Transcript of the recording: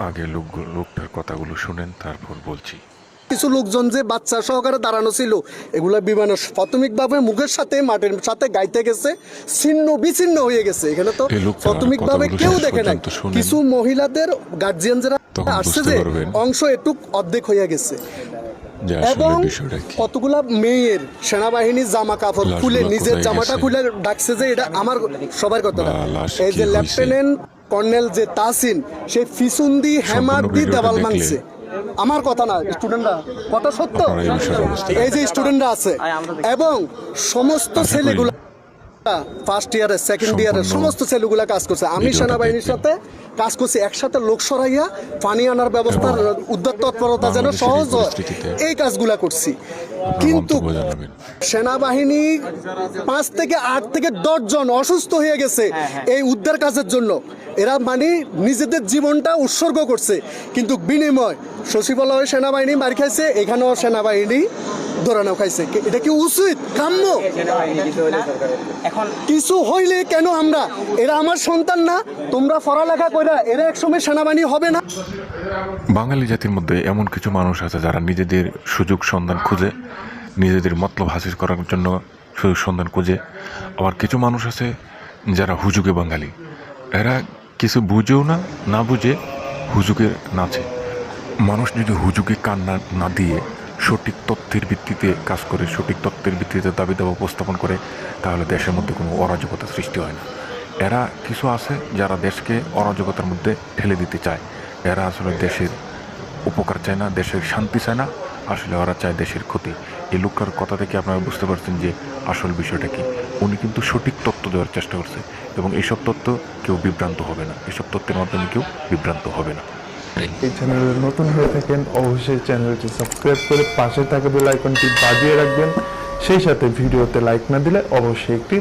আগে লোকটার কথাগুলো শুনেন, তারপর বলছি। কিছু লোকজন যে বাচ্চা সহকারে দাঁড়ানো ছিল, এগুলা বিমানের প্রাথমিকভাবে মুখের সাথে মাটির সাথে গাইতে গেছে, ছিন্ন বিচ্ছিন্ন হয়ে গেছে। এখানে তো প্রাথমিকভাবে কেউ দেখে নাই। কিছু মহিলাদের গার্জিয়ান যারা আসছে যে অংশ একটু অর্ধেক হয়ে গেছে, এবং কতগুলা মেয়ের সেনাবাহিনীর জামা কাপড় খুলে নিজের জামাটা খুলে ডাকছে যে এটা আমার সবার কথা না। এই যে লেফটেন্যান্ট কর্নেল যে তাসিন, সে ফিসুন্দি হ্যামার দি দেওয়াল মাংছে, আমার কথা না, স্টুডেন্টরা কথা সত্য। এই যে স্টুডেন্টরা আছে এবং সমস্ত ছেলেগুলা ফার্স্ট ইয়ারে সেকেন্ড ইয়ারে সমস্ত ছেলেগুলা কাজ করছে। আমি সেনাবাহিনীর সাথে কাজ করছি, একসাথে লোক সরাইয়া পানি আনার ব্যবস্থা, উদ্ধার তৎপরতা যেন সহজ হয়, এই কাজগুলা করছি। কিন্তু সেনাবাহিনী 5 থেকে 8 থেকে 10 জন অসুস্থ হয়ে গেছে এই উদ্ধার কাজের জন্য। এরা মানে নিজেদের জীবনটা উৎসর্গ করছে, কিন্তু বিনিময় সচিবালয় সেনাবাহিনী মার খাইছে, এখানেও সেনাবাহিনী ধরানো খাইছে। এটা কি উচিত, কাম্য? কিছু হইলে কেন আমরা, এরা আমার সন্তান না? তোমরা পড়ালেখা কইরা এরা একসময় সেনাবাহিনী হবে না? বাঙালি জাতির মধ্যে এমন কিছু মানুষ আছে যারা নিজেদের সুযোগ সন্ধান খুঁজে, নিজেদের মতলব হাসিল করার জন্য সুযোগ সন্ধান খুঁজে। আবার কিছু মানুষ আছে যারা হুজুগে বাঙালি, এরা কিছু বুঝেও না বুঝে হুজুগে নাচে। মানুষ যদি হুজুগে কান না দিয়ে সঠিক তথ্যের ভিত্তিতে কাজ করে, সঠিক তথ্যের ভিত্তিতে দাবি দাবা উপস্থাপন করে, তাহলে দেশের মধ্যে কোনো অরাজকতা সৃষ্টি হয় না। এরা কিছু আছে যারা দেশকে অরাজকতার মধ্যে ঠেলে দিতে চায়। এরা আসলে দেশের উপকার চায় না, দেশের শান্তি চায় না, আসলে ওরা চায় দেশের ক্ষতি। এই লোকটার কথা থেকে আপনারা বুঝতে পারছেন যে আসল বিষয়টা কি। উনি কিন্তু সঠিক তথ্য দেওয়ার চেষ্টা করছে, এবং এইসব তথ্য কেউ বিভ্রান্ত হবে না, এসব তথ্যের মাধ্যমে কেউ বিভ্রান্ত হবে না। এই চ্যানেলে নতুন হয়ে থাকেন অবশ্যই চ্যানেলটি সাবস্ক্রাইব করে পাশে থাকা বেল আইকনটি বাজিয়ে রাখবেন। সেই সাথে ভিডিওতে লাইক না দিলে অবশ্যই একটি